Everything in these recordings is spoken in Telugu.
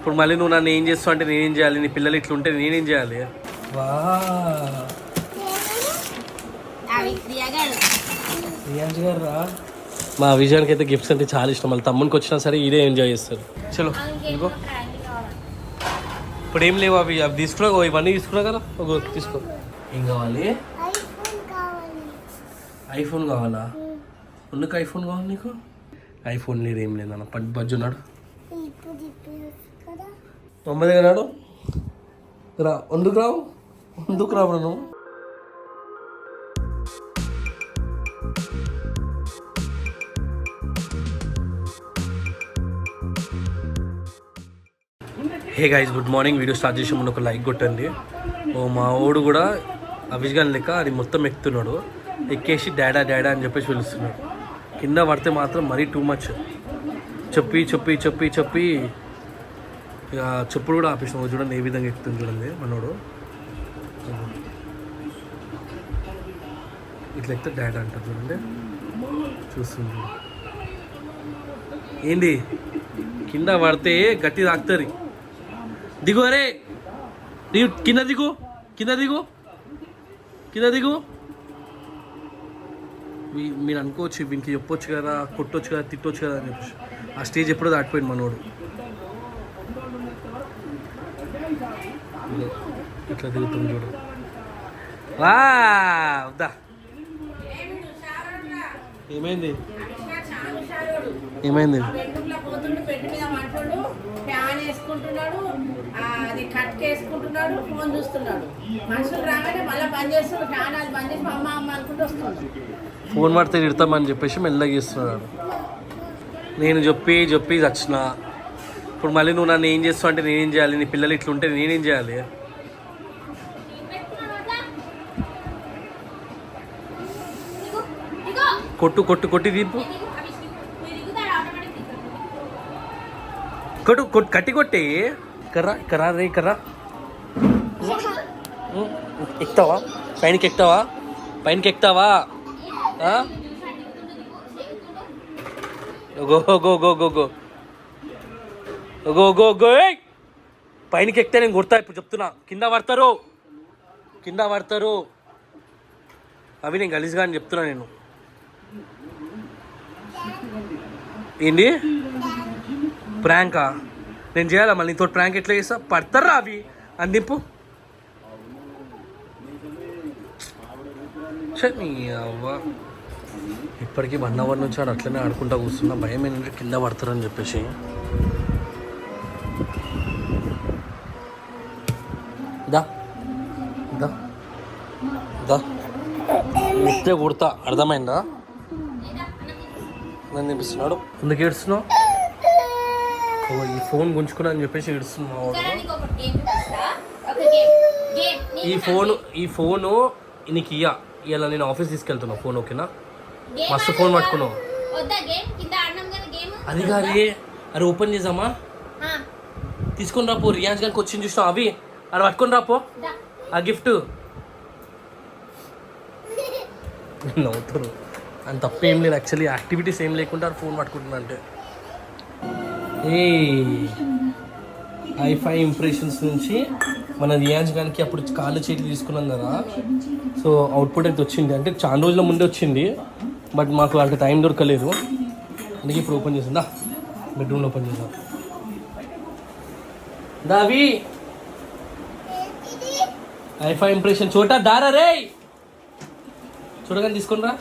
ఇప్పుడు మళ్ళీ నువ్వు నన్ను ఏం చేస్తావు అంటే నేనేం చేయాలి, నీ పిల్లలు ఇట్లుంటే నేనేం చేయాలి? వా రియాజ్ గారు రా. మా విజయానికి అయితే గిఫ్ట్స్ అంటే చాలా ఇష్టం. మళ్ళీ తమ్మునికి వచ్చినా సరే ఇదే ఎంజాయ్ చేస్తారు. చలో ఇంకో ఇప్పుడు ఏం లేవు, అవి తీసుకున్నా, ఇవన్నీ తీసుకున్నా కదా, ఒక తీసుకో. ఏం కావాలి? ఐఫోన్ కావాలా? ఎందుకు ఐఫోన్ కావాలి నీకు? ఐఫోన్ లేదు, ఏం లేదు అన్న. బజ్జున్నాడు అమ్మ దగ్గర నాడు రా. ఎందుకు రావు? ఎందుకు రావు నువ్వు? Hey guys, good morning. Video start చేసే ముందు ఒక లైక్ కొట్టండి. మా ఓడు కూడా అవిష్ గాని లెక్క అది మొత్తం ఎక్కుతున్నాడు. ఎక్కేసి డాడా డాడా అని చెప్పేసి పిలుస్తున్నాడు. కింద పడితే మాత్రం మరీ టూ మచ్. చెప్పి చెప్పి చెప్పి చెప్పి ఇక చెప్పుడు కూడా ఆపేసినాం. చూడండి ఏ విధంగా ఎక్కుతుంది చూడండి మనోడు. ఇట్లా ఎక్కితే డాడా అంటారు చూడండి. చూస్తుంది ఏంది, కింద పడితే గట్టి తాకుతుంది. దిగు, అరే దిగు, కింద దిగు, కింద దిగు, కింద దిగు. మీరు అనుకోవచ్చు వీనికి చెప్పొచ్చు కదా, కొట్టొచ్చు కదా, తిట్టొచ్చు కదా అని చెప్పి. ఆ స్టేజ్ ఎప్పుడో దాటిపోయింది మనోడు. ఇట్లా దిగుతుంది చూడు. వా వద్దా. ఏమైంది? ఏమైంది? ఫోన్ పడితే తిడతామని చెప్పేసి మెల్లగా ఇస్తున్నాడు. నేను చెప్పి చెప్పి వచ్చిన. ఇప్పుడు మళ్ళీ నువ్వు నన్ను ఏం చేస్తావు అంటే నేనేం చేయాలి, నీ పిల్లలు ఇట్లుంటే నేనేం చేయాలి? కొట్టు కొట్టు కొట్టి తీర్పు, కొట్టు కొట్టు కట్టి కొట్టే. కర్రా కర్రా రే కర్రా. ఎక్కుతావా పైనకి? ఎక్కుతావా పైనకి? ఎక్కుతావా? Go go go go go go go go. పైనకి ఎక్కితే నేను కొడతా. ఇప్పుడు చెప్తున్నా, కింద పడతారు, కింద పడతారు. అవి నేను గలీజ్గా అని చెప్తున్నా. నేను ఏంటి ప్రాంకా? నేను చేయాలా మళ్ళీ నీతో ప్రాంక్? ఎట్లా చేస్తా? పడతారా అవి అందింపు. నీ అవ్వ ఇప్పటికీ 1 అవర్ నుంచి ఆడు అట్లనే ఆడుకుంటా కూర్చున్నా. భయం ఏంటంటే కింద పడతారని చెప్పేసి. దా దా దా ఇస్తే కొడతా, అర్థమైందా? నన్ను నిపిస్తున్నాడు. ఎందుకు ఏడుస్తున్నావు? ఈ ఫోన్ గుంజుకున్నా అని చెప్పేసి ఏడుస్తున్నావు. ఈ ఫోను నీకు ఇలా నేను ఆఫీస్ తీసుకెళ్తున్నా. ఫోన్ ఓకేనా? మస్తు ఫోన్ పట్టుకున్నావు. అది కాదే, అరే ఓపెన్ చేద్దామా? తీసుకొని రాపో. రియాజ్ గారికి వచ్చింది చూసినావు? అవి అది పట్టుకొని రాపో. ఆ గిఫ్ట్ నవ్వుతారు. అంత తప్పేం లేదు యాక్చువల్లీ. యాక్టివిటీస్ ఏం లేకుండా ఫోన్ పట్టుకుంటున్నా అంటే. ఐఫై ఇంప్రెషన్స్ నుంచి మన రియాజ్ గారికి అప్పుడు కాళ్ళు చేతులు తీసుకున్నాం కదా. సో అవుట్పుట్ అయితే వచ్చింది. అంటే చాలా రోజుల ముందే వచ్చింది, బట్ మాకు అంత టైం దొరకలేదు. అందుకే ఇప్పుడు ఓపెన్ చేసిందా, బెడ్రూమ్లో ఓపెన్ చేద్దాం. దావి ఐఫై ఇంప్రెషన్ చోటా దారా రే, చూడగానే తీసుకొని రా.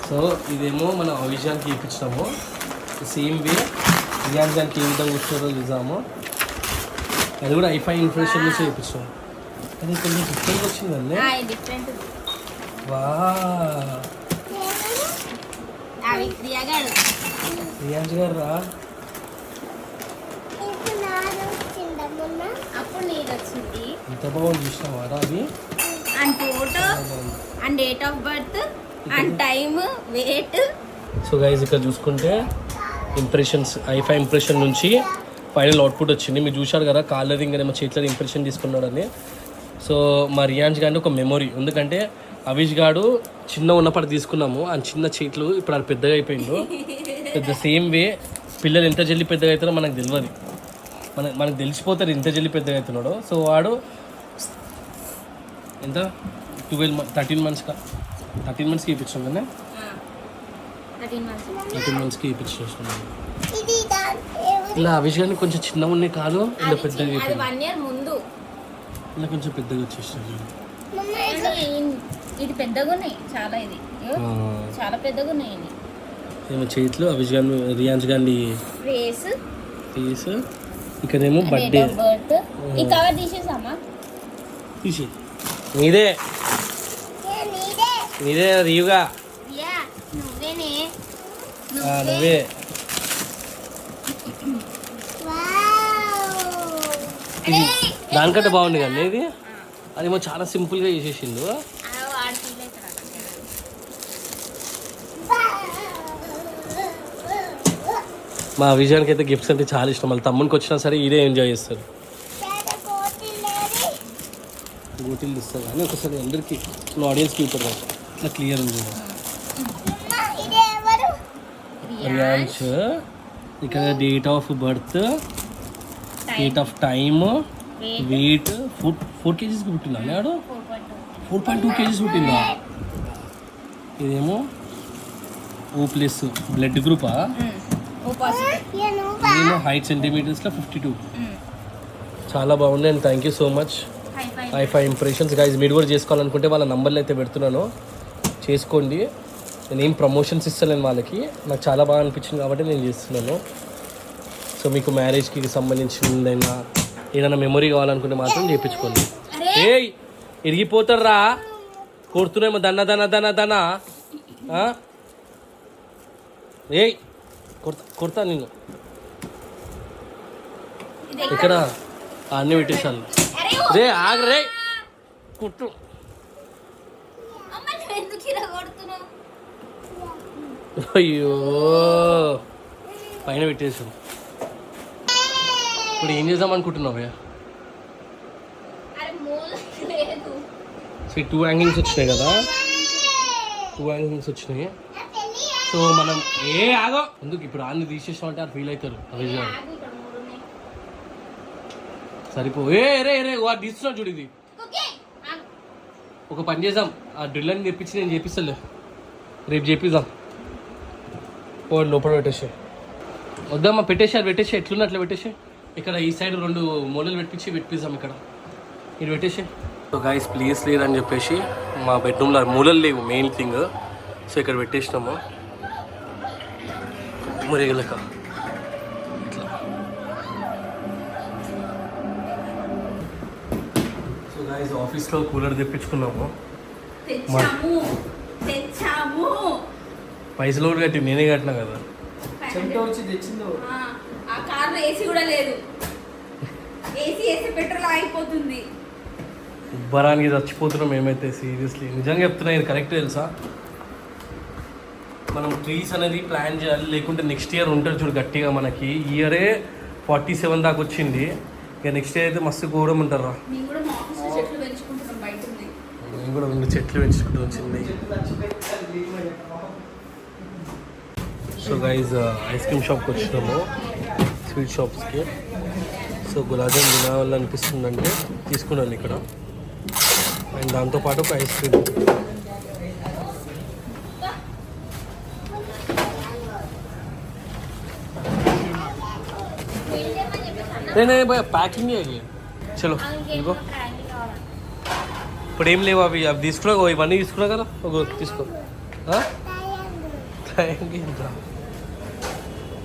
సో ఇదేమో మన అవిజాన్కి ఇప్పించినాము. సేమ్ వే రియాజ్ గారికి ఏ విధంగా వస్తుందో చూద్దాము. అది కూడా ఐఫై ఇంప్రెషన్ నుంచి ఇప్పించాము. అది కొంచెం డిఫరెంట్ వచ్చిందండి. వా రియాజ్ గారు రా. ఎంత బాగుంది చూసినావా రా? అది and photo and date of birth and time weight. So guys ఇక్కడ చూసుకుంటే ఇంప్రెషన్స్ ఐఫై ఇంప్రెషన్ నుంచి ఫైనల్ అవుట్పుట్ వచ్చింది. మీరు చూశారు కదా, కాలరింగ్ అనేమో చేతిలో ఇంప్రెషన్ తీసుకున్నాడని. సో మా రియాన్స్ గారిని ఒక మెమొరీ. ఎందుకంటే అవిష్ గాడు చిన్న ఉన్నప్పుడు తీసుకున్నాము, ఆ చిన్న చేతులు ఇప్పుడు అది పెద్దగా అయిపోయిండు. పెద్ద సేమ్ వే పిల్లలు ఎంత జల్లి పెద్దగా అవుతారో మనకు తెలియదు, మనకు తెలిసిపోతారు ఎంత జల్లి పెద్దగా అవుతున్నాడో. సో వాడు ఎంత 13 మంత్స్కి ఇప్పించాం కదా, 13 మంత్స్కి ఇప్పించేస్తున్నాం. ఇలా అవిష్ గారిని కొంచెం చిన్నగా ఉన్నాయి కాదు, ఇలా పెద్దగా అది 1 year ముందు ఇలా కొంచెం పెద్దగా వచ్చేసాడు. ఇది పెద్దగా ఉన్నాయి చాలా, ఇది చాలా పెద్దగా ఉన్నాయి. ఇది ఏమో చేతిలో అవిష్ గారి రియాన్స్ గారి ఫేస్, ఇక్కడేమో బర్త్డే. ఈ కవర్ తీసేసామా? తీసి నీదే రీవుగా నువ్వే. ఇది దానికంటే బాగుంది కదా ఇది, అదేమో చాలా సింపుల్గా చేసేసిండు. మా విజయానికి అయితే గిఫ్ట్స్ అంటే చాలా ఇష్టం, వాళ్ళ తమ్మునికి వచ్చినా సరే ఇదే ఎంజాయ్ చేస్తారు. గోటీలు ఇస్తారు కానీ ఒకసారి అందరికీ ఆడియన్స్కి ఇప్పుడు ఇట్లా క్లియర్ ఉంది. రియాన్స్ ఇక్కడ date of birth, date of time, weight, 4 kgs పుట్టిందా నాడు, 4.2 kgs పుట్టిందా. ఇదేమో O+ బ్లడ్ గ్రూపా, నేను హైట్ సెంటీమీటర్స్లో 52. చాలా బాగుంది and thank you so much. High impressions guys. మీరు కూడా చేసుకోవాలనుకుంటే వాళ్ళ నంబర్లు అయితే పెడుతున్నాను, చేసుకోండి. నేనేం ప్రమోషన్స్ ఇస్తలేను వాళ్ళకి, నాకు చాలా బాగా అనిపించింది కాబట్టి నేను చేస్తున్నాను. సో మీకు మ్యారేజ్కి సంబంధించిందైనా ఏదైనా మెమొరీ కావాలనుకుంటే మాత్రం చేయించుకోండి. ఏయ్ ఇరిగిపోతారా, కొడుతున్నామో దన్న. ఏయ్ కొడతా నేను ఇక్కడ అన్నీ పెట్టేసాను. రే ఆగరే కుట్టు. అయ్యో పైన పెట్టేసాం. ఇప్పుడు ఏం చేద్దాం అనుకుంటున్నావే? సో 2 హ్యాంగింగ్స్ వచ్చినాయి కదా, 2 హ్యాంగింగ్స్ వచ్చినాయి. సో మనం ఆగో ఎందుకు ఇప్పుడు అన్ని తీసేసామంటే అది ఫీల్ అవుతారు అవిష్ గారు. సరిపో రే వాడు తీస్తున్నాడు చూడు. ఇది ఒక పని చేద్దాం, ఆ డ్రిల్ అని తెప్పించి నేను చేపిస్తలే, రేపు చేపిద్దాం. ఓ లోపల పెట్టేసే వద్దామా, పెట్టేసి ఎట్లున్నా అట్లా పెట్టేసి. ఇక్కడ ఈ సైడ్ 2 మూలలు పెట్టిద్దాం. ఇక్కడ ఇది పెట్టేసి. సో గైస్ ప్లీజ్ లేదని చెప్పేసి మా బెడ్రూమ్లో మూలలు లేవు మెయిన్ థింగ్. సో ఇక్కడ పెట్టేసినాము మురిగలక. ఇట్లా సో గైస్ ఆఫీస్లో కూలర్ తెప్పించుకున్నాము. పైసలు కూడా కట్టి నేనే కట్టినా కదా. ఆ కార్లో ఏసీ కూడా లేదు, ఏసీ పెట్రోల్ ఆగిపోతుంది. ఉబ్బరానికి చచ్చిపోతున్నాం మేమైతే సీరియస్లీ. నిజంగా చెప్తున్నా, ఇది కరెక్ట్ తెలుసా. మనం ట్రీస్ అనేది ప్లాన్ చేయాలి, లేకుంటే నెక్స్ట్ ఇయర్ ఉంటుంది చూడు గట్టిగా. మనకి ఈ ఇయరే 47 దాకా వచ్చింది, ఇక నెక్స్ట్ ఇయర్ అయితే మస్తు ఘోరం ఉంటారా. మేము కూడా 2 చెట్లు పెంచుకుంటూ వచ్చింది. సో గైజ్ ఐస్ క్రీమ్ షాప్కి వచ్చినాము, స్వీట్ షాప్స్కి. సో గులాబ్ జామ్ తినాలని అనిపిస్తుందంటే తీసుకున్నాను ఇక్కడ, అండ్ దాంతోపాటు ఒక ఐస్ క్రీమ్. नहीं भाई पैकिंग है ये. चलो इनको ఇప్పుడు ఏం లేవు అవి తీసుకున్నా, ఇవన్నీ తీసుకున్నా కదా, తీసుకో.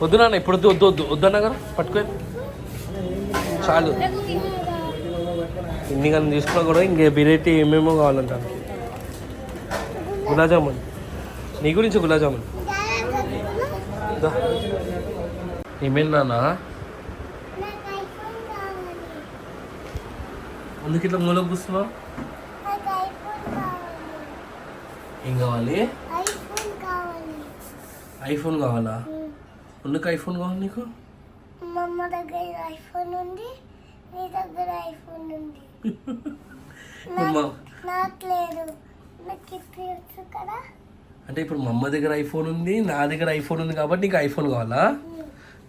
వద్దు నాన్న ఇప్పుడు వద్దన్నా కదా, పట్టుకో చాలు. ఇన్ని కానీ తీసుకున్నా కూడా ఇంకే వెరైటీ ఏమేమో కావాలంటాను. గులాబ్ జామున్ నీ గురించి, గులాబ్ జామున్ ఏమేమి నాన్న అందుకు ఇట్లా మూలకు కూర్చున్నావు. ఏం కావాలి? ఐఫోన్ కావాలా? ఎందుకు ఐఫోన్ కావాలి నీకు? మమ్మ దగ్గర ఐఫోన్ ఉంది, నీ దగ్గర ఐఫోన్ ఉంది. నాకు లేదు, నాకు ఇప్పించు కదా. అంటే ఇప్పుడు మా అమ్మ దగ్గర ఐఫోన్ ఉంది, నా దగ్గర ఐఫోన్ ఉంది కాబట్టి నీకు ఐఫోన్ కావాలా?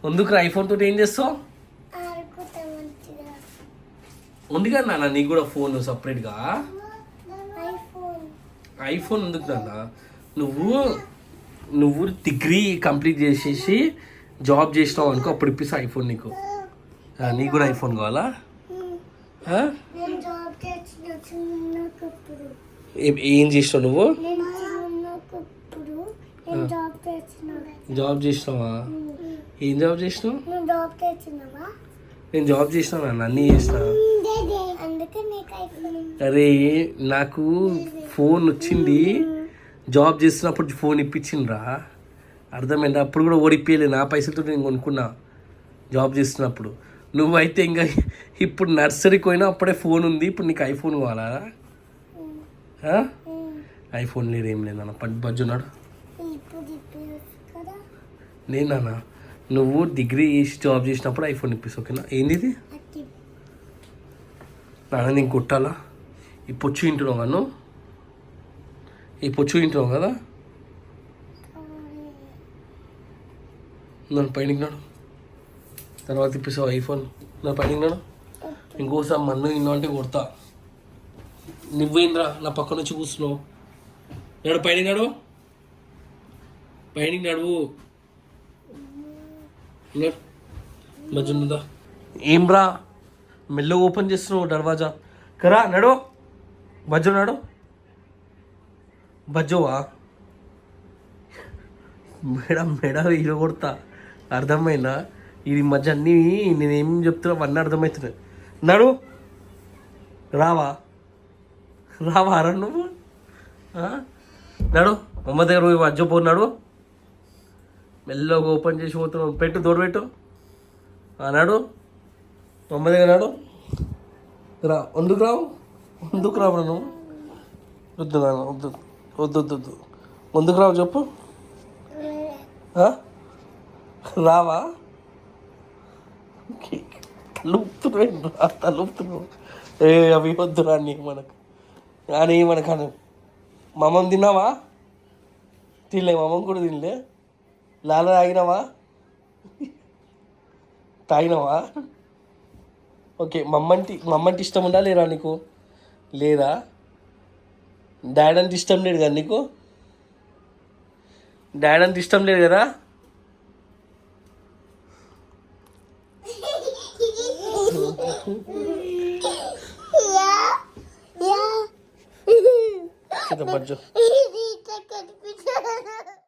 ఎందుకు ఐఫోన్ తోటి ఏం చేస్తావు? ఆడుకుంటా మంచిగా. ఉంది కదా నాన్న నీకు కూడా ఫోన్ సపరేట్గా. ఐఫోన్ ఐఫోన్ ఎందుకు నాన్న? నువ్వు డిగ్రీ కంప్లీట్ చేసేసి జాబ్ చేసినావు అనుకో, అప్పుడు ఇప్పిస్తా ఐఫోన్ నీకు. నీకు కూడా ఐఫోన్ కావాలా? నేను జాబ్ చేసిన చిన్నప్పుడు. ఏం చేసినావు నువ్వు? నేను చిన్నప్పుడు నేను జాబ్ చేసిన. జాబ్ చేసినావా? ఏం జాబ్ చేసినావు? నువ్వు జాబ్ చేసినావా? నేను జాబ్ చేసినా నాన్న, అన్నీ చేసినా. అందుకే నీకు ఐఫోన్. అరే నాకు ఫోన్ వచ్చింది, జాబ్ చేస్తున్నప్పుడు ఫోన్ ఇప్పించిండ్రా, అర్థమైందా? అప్పుడు కూడా ఓడిపోయలే, నా పైసలతో నేను కొనుక్కున్నా జాబ్ చేస్తున్నప్పుడు. నువ్వైతే ఇంకా ఇప్పుడు నర్సరీకి పోయినా అప్పుడే ఫోన్ ఉంది, ఇప్పుడు నీకు ఐఫోన్ కావాలా? ఐఫోన్ లేదు, ఏం లేదు నాన్న. బజ్జున్నాడు కదా నేను నాన్న. నువ్వు డిగ్రీ చేసి జాబ్ చేసినప్పుడు ఐఫోన్ ఇప్పిస్తా, ఓకేనా? ఏంది ఇది నాన్న? నీకు కొట్టాలా? ఈ పొచ్చు తింటున్నావు నన్ను, ఈ పొచ్చు తింటున్నావు కదా, నన్ను పైనకి నాడు, తర్వాత ఇప్పిస్తావు ఐఫోన్. నన్ను పైనకి నాడు, ఇంకోసారి మన్ను ఇన్నో అంటే కొడతా. నువ్వేంద్రా నా పక్క నుంచి కూర్చున్నావు? నాడు పైనకి నాడు, పైనకి నడువు. మధ్యదా ఏం రా మెల్లగా ఓపెన్ చేస్తున్నావు దర్వాజా? కరా నడు, బజ్జో నాడు, బజ్జోవా? మెడ హీరో కొడతా, అర్థమైందా? ఇది మధ్య అన్నీ నేనేం చెప్తున్నా అవన్నీ అర్థమవుతున్నాయి. నడు, రావా రా నువ్వు? నడు, అమ్మ దగ్గర పోయి మధ్య పోన్నాడు, మెల్లగా ఓపెన్ చేసి పోతున్నావు. పెట్టు, తోడు పెట్టు. నాడు, అమ్మ దగ్గర నాడు, రా. ఎందుకు రావు? ఎందుకు రావు నువ్వు? వద్దు నాన్న, వద్దు వద్దు వద్దు వద్దు. ఎందుకు రావు చెప్పు? రావా? తలుపుతున్నావు, తలుపుతున్నావు. అవి వద్దు రాని మనకు, కానీ మనకు మమ్మల్ని తిన్నావా? తినలే, మమ్మల్ని కూడా తినలే. లాల తాగినావా? ఓకే, మమ్మంటే ఇష్టం ఉందా లేరా నీకు? లేదా? డాడీ అంటే ఇష్టం లేదు కదా నీకు? డాడీ అంటే ఇష్టం లేదు కదా? బజ్జో